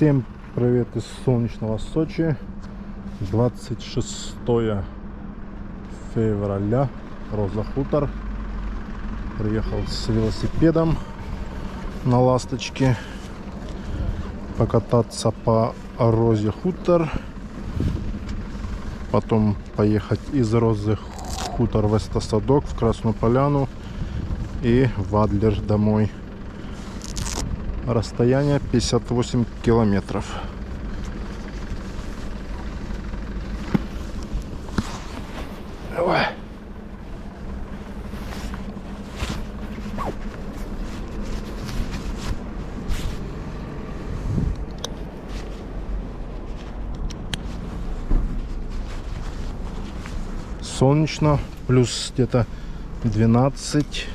Всем привет из солнечного Сочи. 26 февраля. Роза Хутор. Приехал с велосипедом на ласточке покататься по Розе Хутор. Потом поехать из Розы Хутор в Эстосадок, в Красную Поляну и в Адлер домой. Расстояние 58 километров. Давай. Солнечно, плюс где-то 12.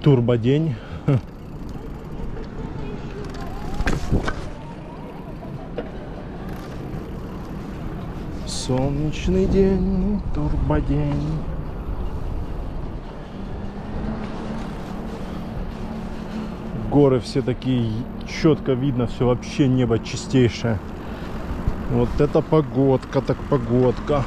Турбодень. Солнечный день, турбодень. Горы все такие, четко видно, все вообще небо чистейшее. Вот это погодка, так погодка.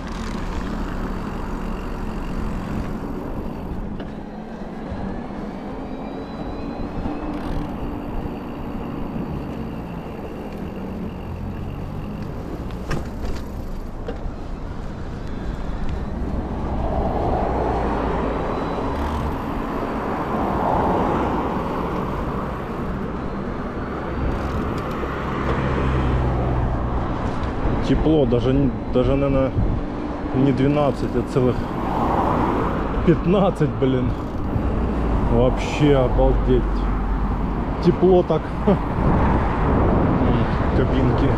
Тепло, даже, наверное, не 12, а целых 15, блин. Вообще обалдеть. Тепло так. Кабинки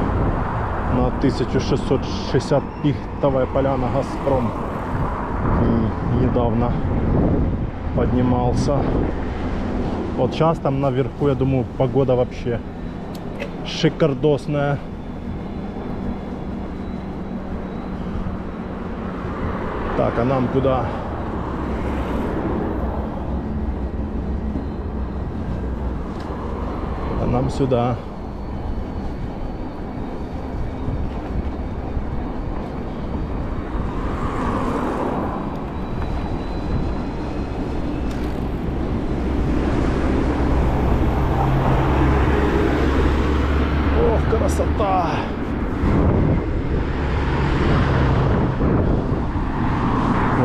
на 1660 пихтовая поляна Газпром. Недавно поднимался. Вот сейчас там наверху, я думаю, погода вообще шикардосная. Так, а нам куда? А нам сюда. Ох, красота!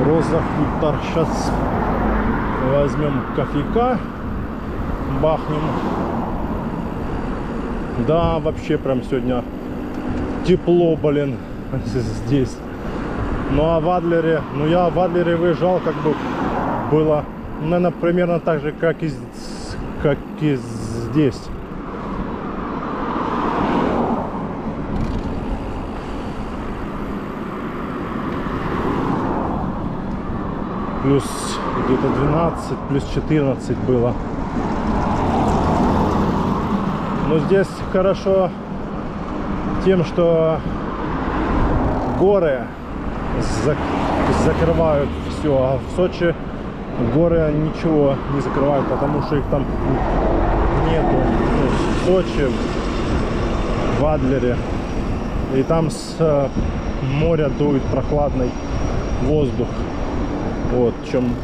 Роза Хутор. Сейчас возьмем кофейка, бахнем. Да, вообще прям сегодня тепло, блин, здесь. Ну а в Адлере, я в Адлере выезжал, как бы было, наверное, примерно так же, как и здесь. Плюс где-то 12, плюс 14 было. Но здесь хорошо тем, что горы закрывают все, а в Сочи горы ничего не закрывают, потому что их там нету. В Сочи, в Адлере, и там с моря дует прохладный воздух. Вот в чем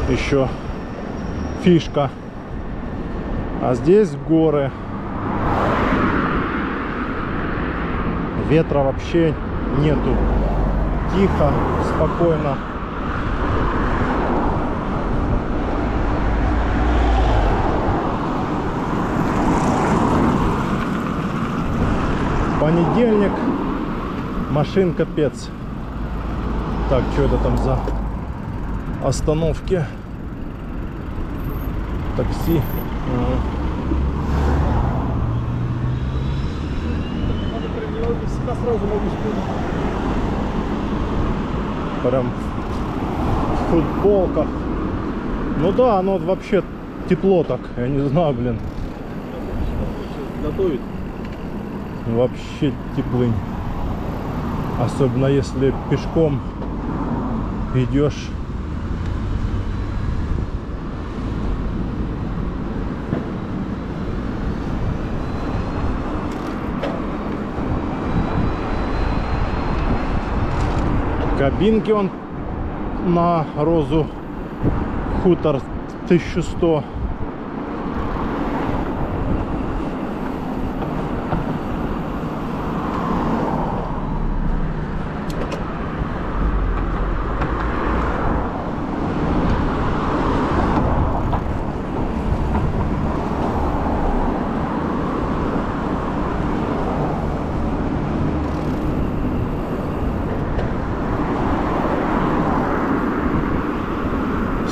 еще фишка. А здесь горы. Ветра вообще нету. Тихо, спокойно. Понедельник. Машин капец. Так, что это там за остановки? Такси. Прям в футболках. Ну да, оно вообще тепло так. Я не знаю, блин. Готовит. Вообще теплынь. Особенно если пешком идешь. Кабинки он на Розу Хутор 1100.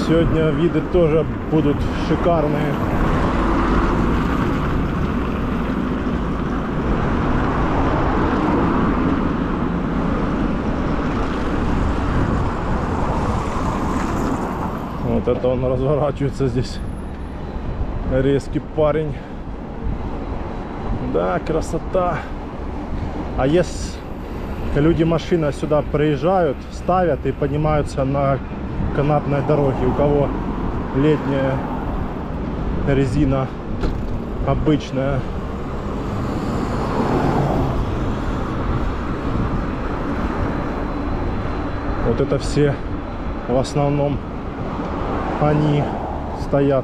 Сегодня виды тоже будут шикарные. Вот это он разворачивается здесь. Резкий парень. Да, красота. А если люди машины сюда приезжают, ставят и поднимаются на канатной дороге, у кого летняя резина обычная, вот это все в основном они стоят.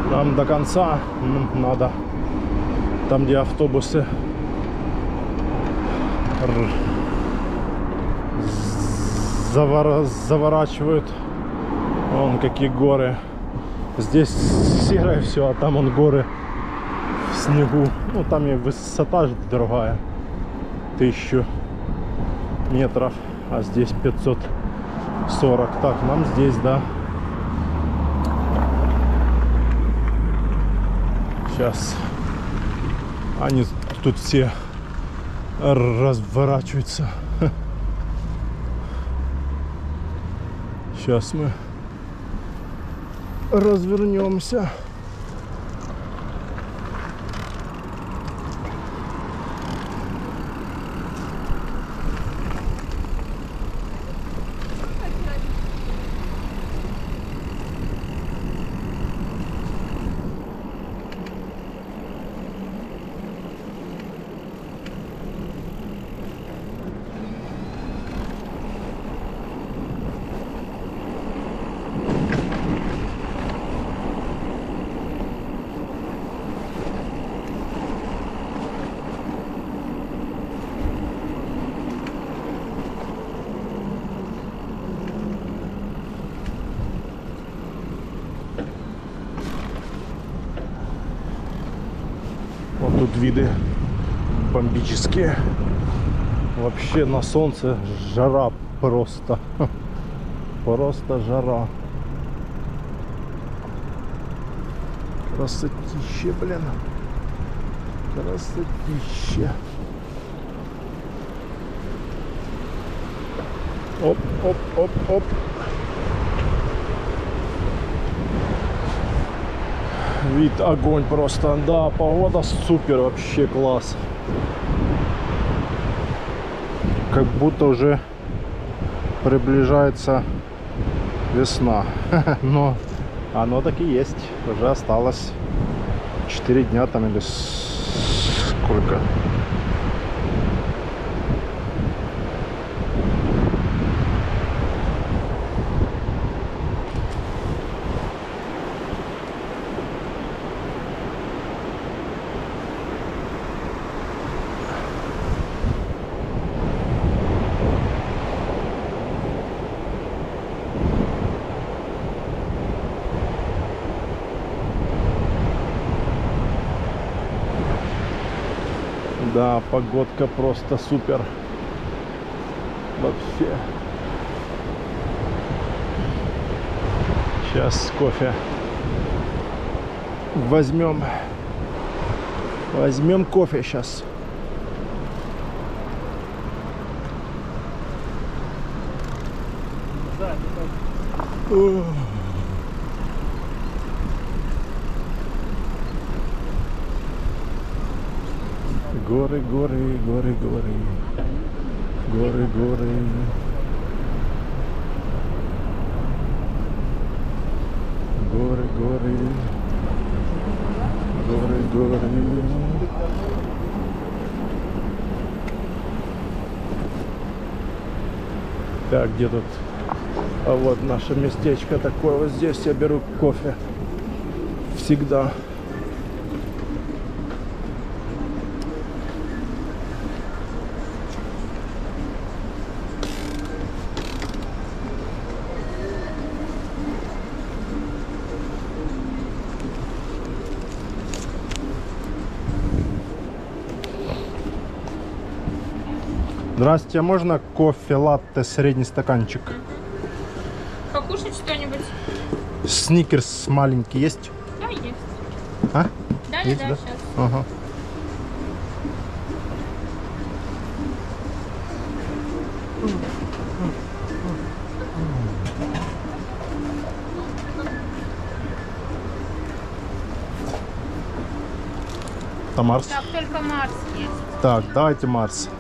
Нам до конца надо, там где автобусы заворачивают. Вон какие горы. Здесь серое все, а там он горы в снегу. Ну там и высота другая, 1000 метров, а здесь 540. Так, нам здесь, да. Сейчас они тут все разворачиваются. Сейчас мы развернемся. Вот тут виды бомбические. Вообще на солнце жара просто. Просто жара. Красотище, блин. Красотище. Оп, оп, оп, оп. Вид огонь просто. Да, погода супер, вообще класс. Как будто уже приближается весна. Но оно так и есть. Уже осталось 4 дня там или сколько. Да, погодка просто супер. Вообще. Сейчас кофе возьмем. Возьмем кофе сейчас. Горы, горы, горы, горы. Горы, горы. Горы, горы. Горы, горы. Так, где тут? А вот наше местечко такое. Вот здесь я беру кофе. Всегда. Здравствуйте, а можно кофе латте, средний стаканчик? Покушать что-нибудь? Сникерс маленький есть? Да, есть. А? Да, Есть, да, да? сейчас. Ага. Там Марс? Так, только Марс есть. Так, давайте Марс.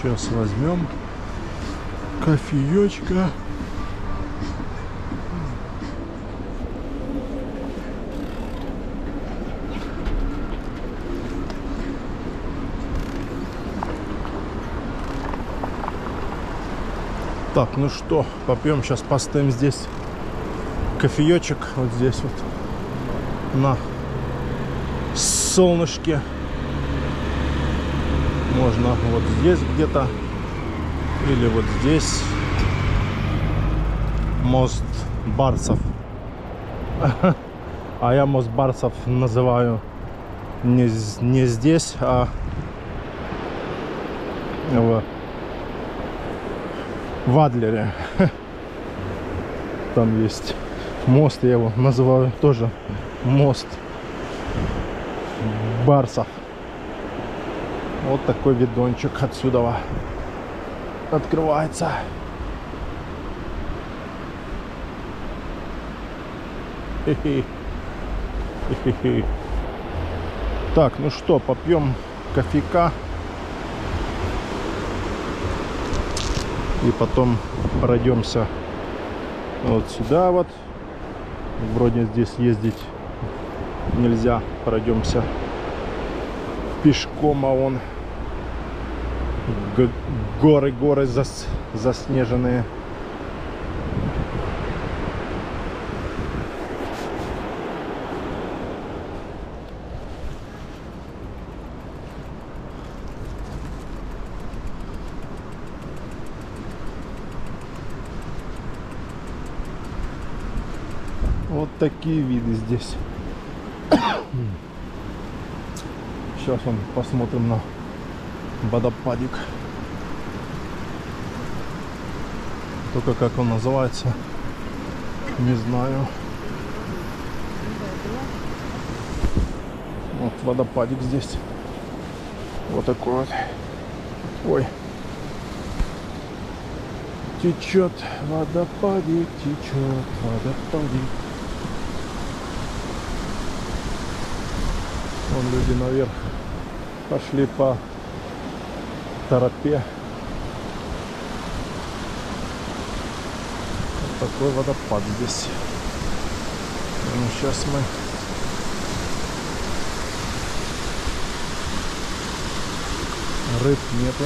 Сейчас возьмем кофеечка. Так, ну что, попьем сейчас, постоим здесь кофеечек, вот здесь вот на солнышке. Можно вот здесь где-то или вот здесь. Мост Барсов. А я мост Барсов называю не здесь, а в Адлере. Там есть мост, я его называю тоже мост Барсов. Вот такой видончик отсюда открывается. Так, ну что, попьем кофейка и потом пройдемся вот сюда вот. Вроде здесь ездить нельзя, пройдемся пешком, а он горы заснеженные. Вот такие виды здесь. Сейчас посмотрим на водопадик. Только как он называется, не знаю. Вот водопадик здесь. Вот такой вот. Ой. Течет водопадик, течет водопадик. Вон люди наверх Пошли по тропе. Вот такой водопад здесь. Ну, сейчас мы рыб нету.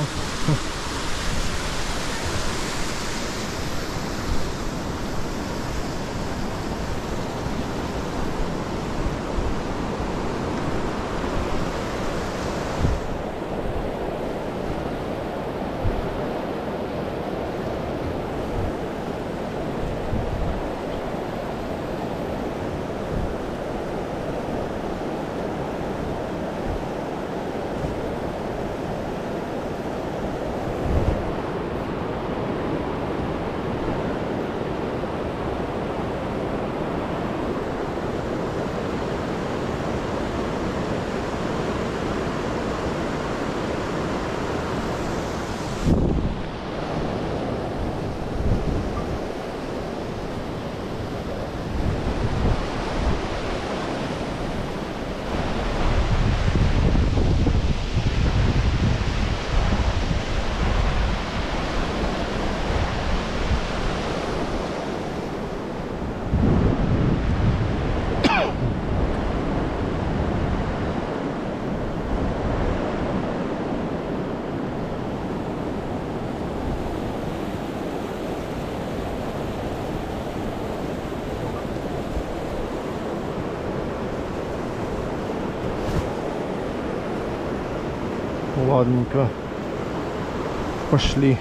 Ладненько, пошли.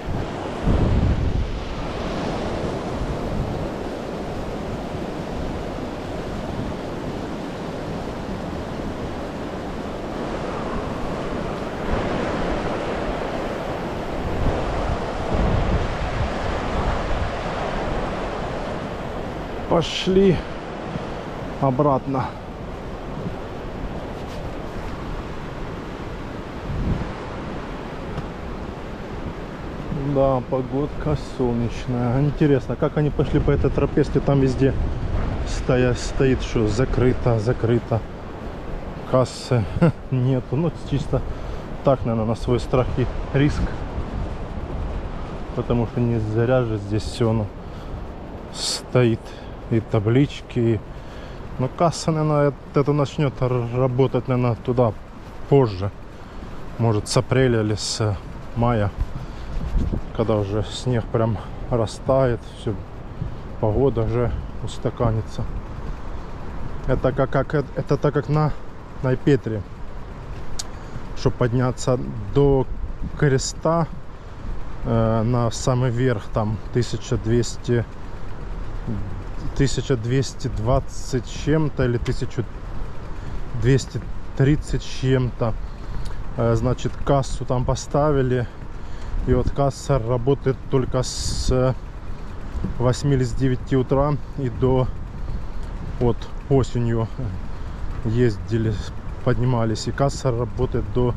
Пошли обратно. Да, погодка солнечная. Интересно, как они пошли по этой тропе, если там везде стоит, что закрыто. Кассы нету. Ну, чисто так, наверное, на свой страх и риск. Потому что не зря же здесь все стоит. И таблички. Но касса, наверное, это начнет работать, наверное, туда позже. Может, с апреля или с мая. Когда уже снег прям растает, все, погода уже устаканится. Это так как на Петре, чтобы подняться до креста на самый верх, там 1220 чем-то или 1230 чем-то. Значит, кассу там поставили. И вот касса работает только с 8 или с 9 утра и до, вот осенью ездили, поднимались, и касса работает до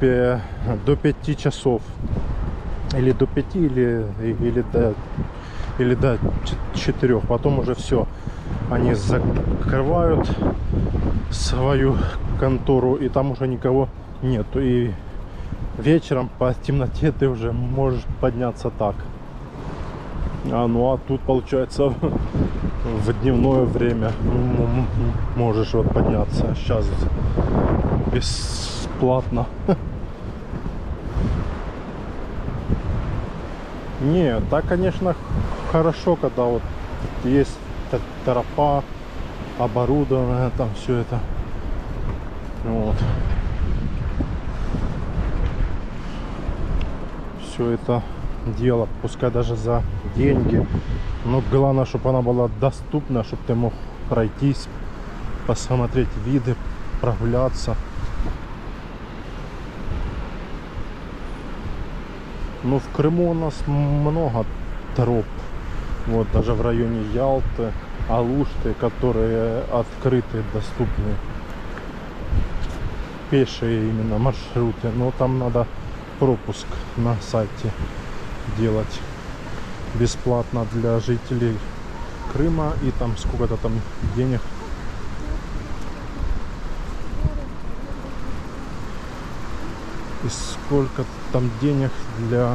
5 часов, или до 5, или до 4, потом уже все, они закрывают свою контору, и там уже никого нету, и вечером по темноте ты уже можешь подняться так. Ну а тут получается в дневное время можешь вот подняться. Сейчас бесплатно. Не, так, конечно, хорошо, когда вот есть тропа, оборудованная, там все это. Вот. Все это дело, пускай даже за деньги, но главное, чтобы она была доступна, чтобы ты мог пройтись, посмотреть виды, прогуляться. Ну, в Крыму у нас много троп, вот даже в районе Ялты, Алушты, которые открыты, доступны, пешие именно маршруты, но там надо пропуск на сайте делать бесплатно для жителей Крыма, и там сколько-то там денег. и сколько там денег для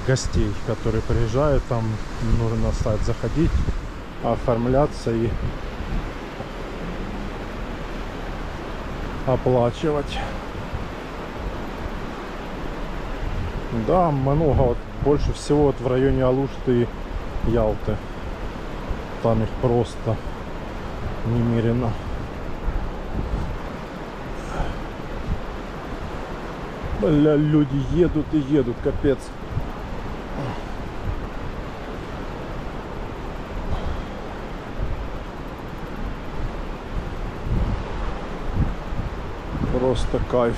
гостей, которые приезжают. Там нужно на сайт заходить, оформляться и оплачивать. Да, много, вот, больше всего вот в районе Алушты и Ялты. Там их просто немерено. Бля, люди едут и едут, капец. Просто кайф.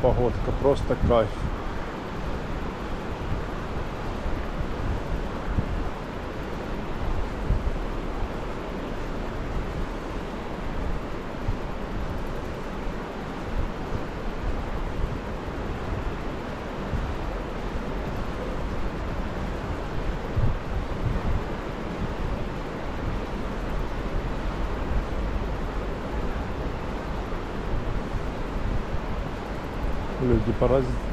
Погодка, просто кайф. Люди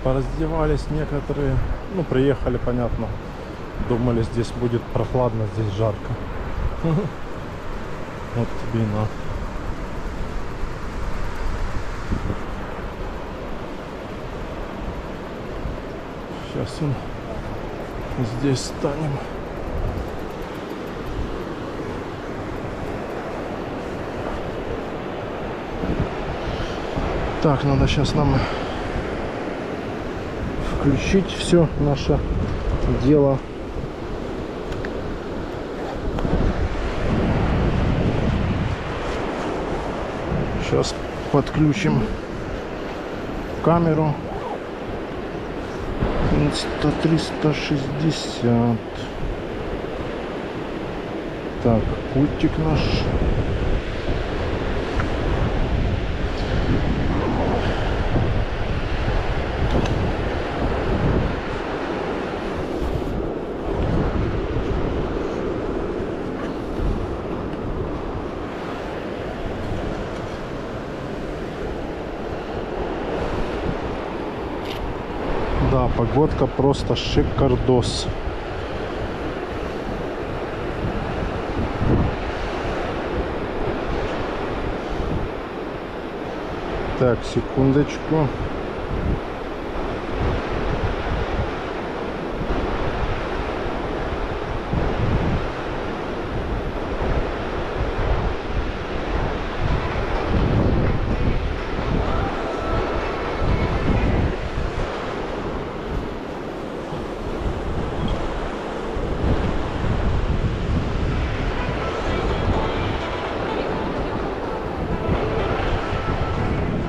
пораздевались некоторые. Ну, приехали, понятно. Думали, здесь будет прохладно, здесь жарко. Вот тебе и на. Сейчас здесь станем. Так, надо сейчас нам включить все наше дело. Сейчас подключим камеру. 360. Так, пультик наш. Да, погодка просто шикардос. Так, секундочку.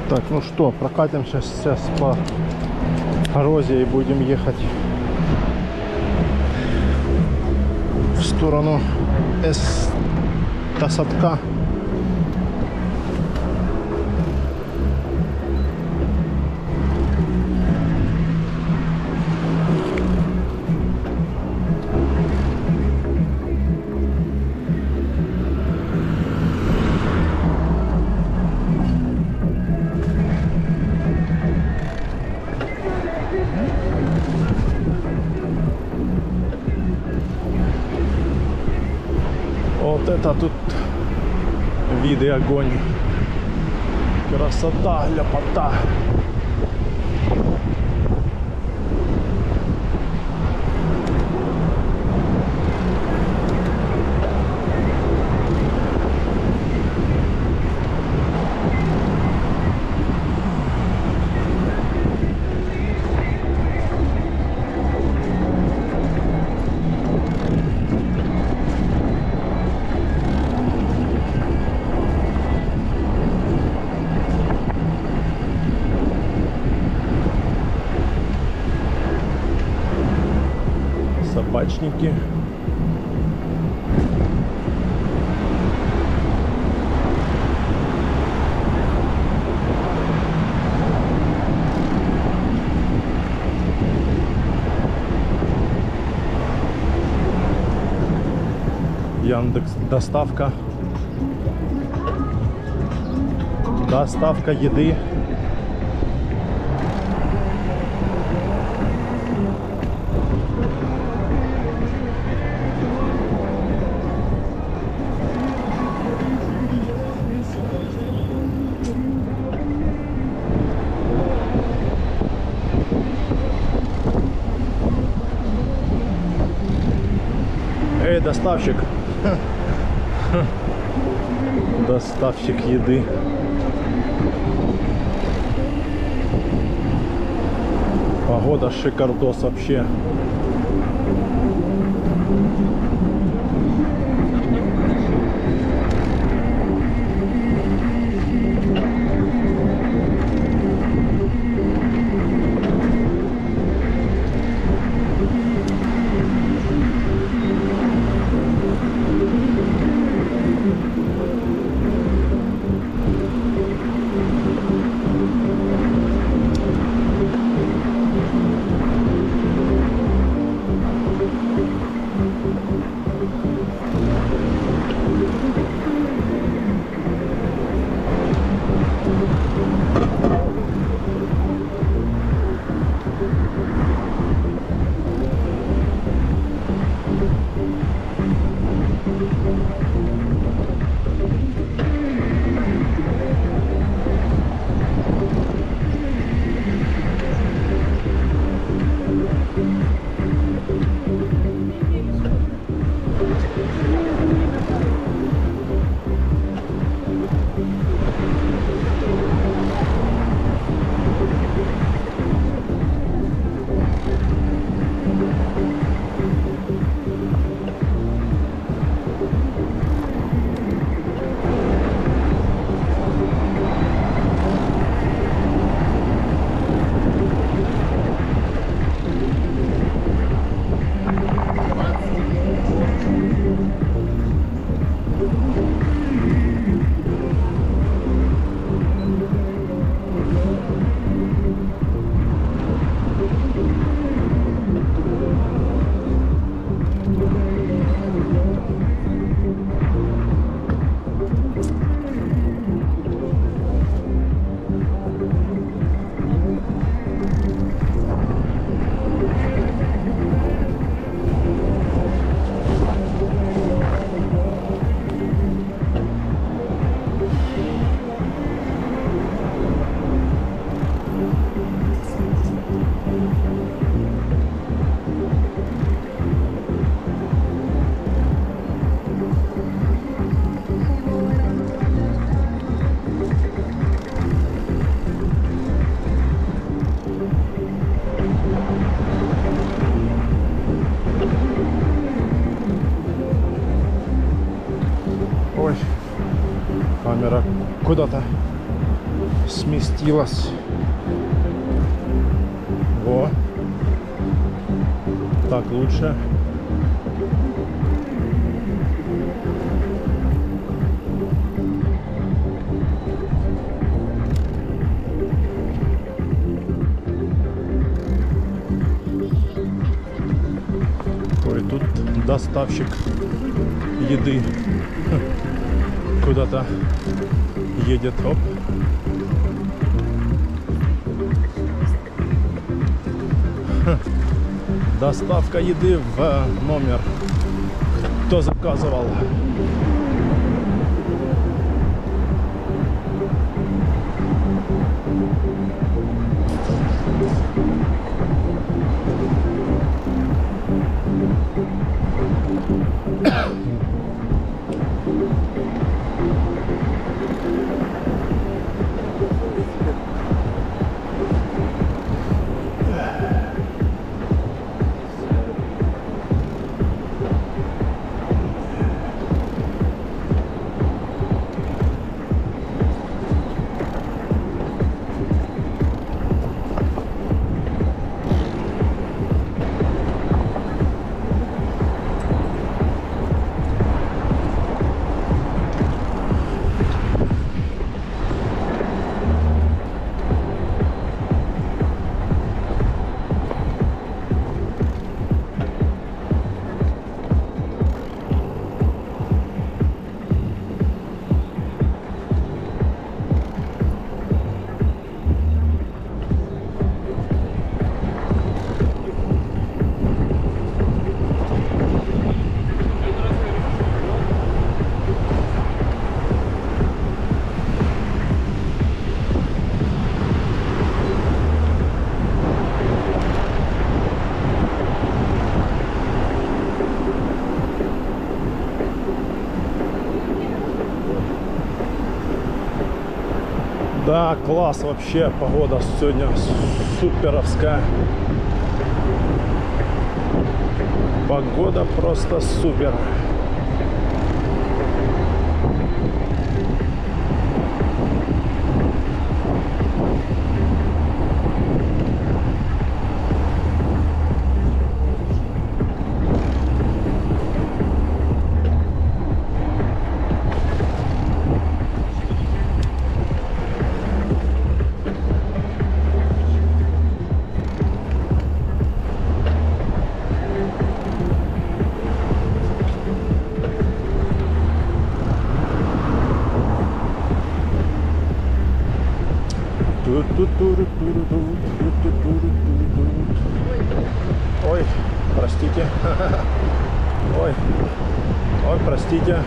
Так, ну что, прокатимся сейчас по Розе и будем ехать в сторону Тасатка. Вот это тут виды, огонь, красота, ляпота. Собачники. Яндекс доставка. Доставка еды. Эй, доставщик. Доставщик еды. Погода шикардос вообще. Ой, камера куда-то сместилась. Во. Так лучше. Ой, тут доставщик еды куда-то едет. Оп. Доставка еды в номер. Кто заказывал? Да, класс вообще, погода сегодня суперовская. Погода просто супер. Ой, простите. Ой, ой, простите.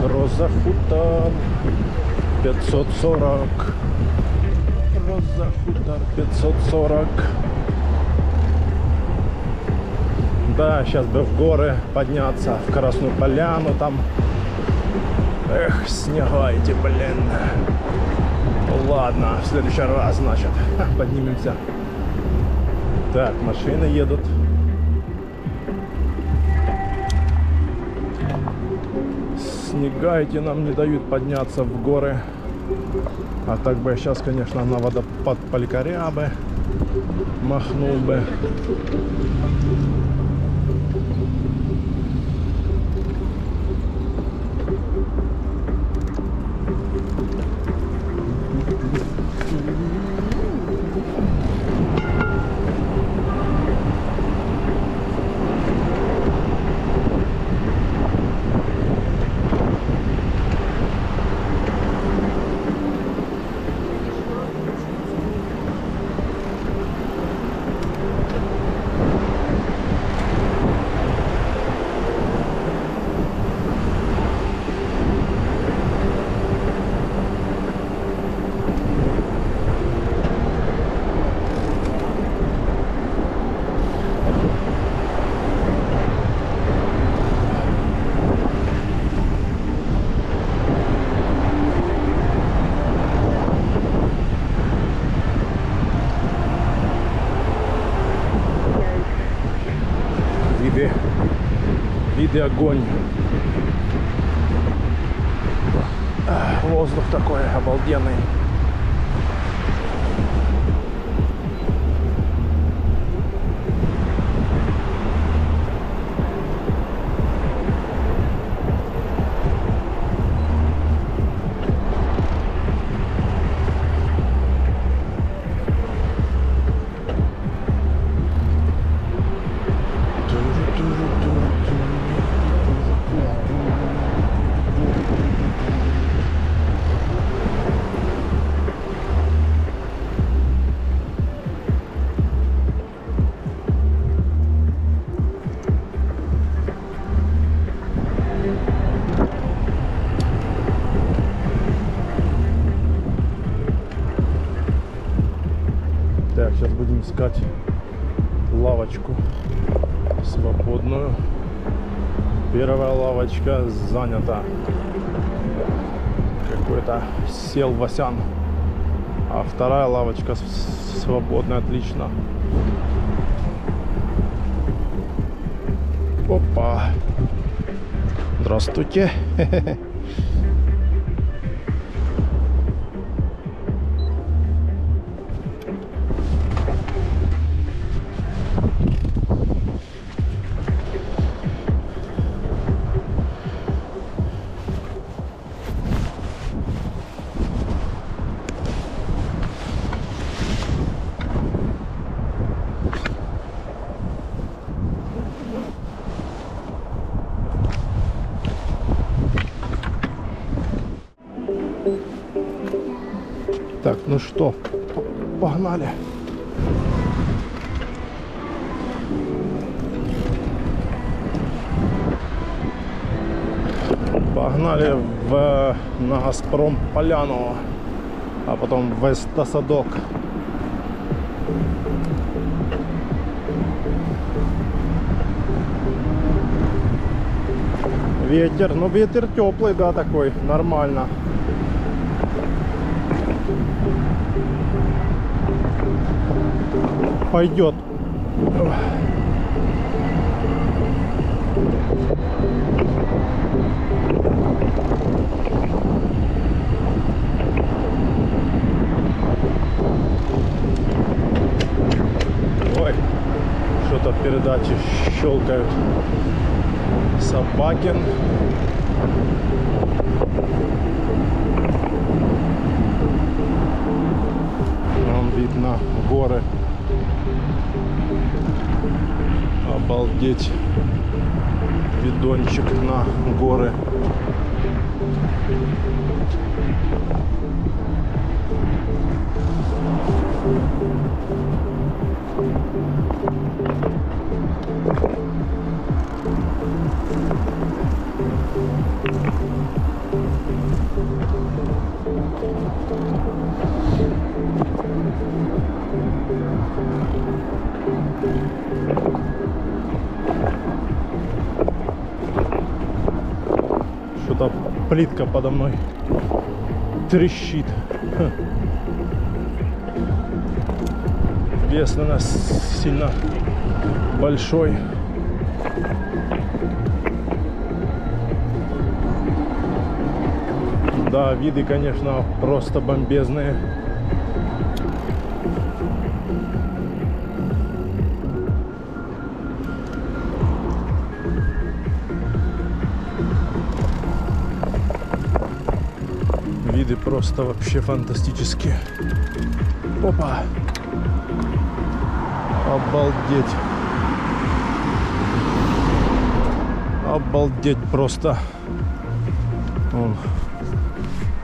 Роза Хутор 540. Роза Хутор 540. Да, сейчас бы в горы подняться, в Красную Поляну там. Эх, снега эти, блин. Ну ладно, в следующий раз, значит, поднимемся. Так, машины едут. Снега эти нам не дают подняться в горы. А так бы я сейчас, конечно, на водопад Полькаря бы махнул бы. Виды огонь. Воздух такой обалденный. Так, сейчас будем искать лавочку свободную. Первая лавочка занята. Какой-то сел Васян. А вторая лавочка свободная, отлично. Опа! Здравствуйте! Так, ну что, погнали. Погнали на Газпром Поляну, а потом в Вестосадок. Ветер, ну ветер теплый, да, такой, нормально. Пойдет. Ой, что-то передачи щелкают. Собакин. Вон видно горы. Обалдеть. Видончик на горы. Что-то плитка подо мной трещит. Вес на нас сильно большой. Да, виды, конечно, просто бомбезные. Виды просто вообще фантастические. Опа! Обалдеть! Обалдеть просто! Вон,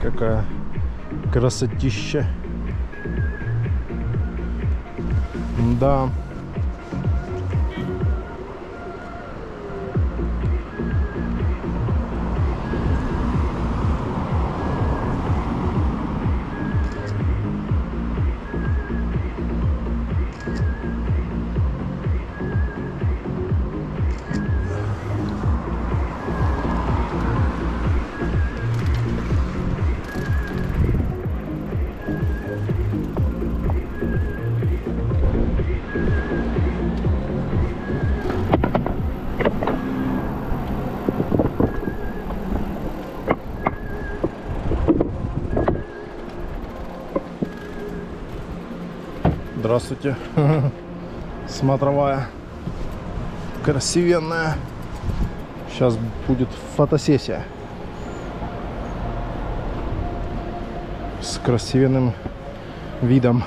какая красотища! Да. Здравствуйте. Смотровая. Красивенная. Сейчас будет фотосессия. С красивенным видом.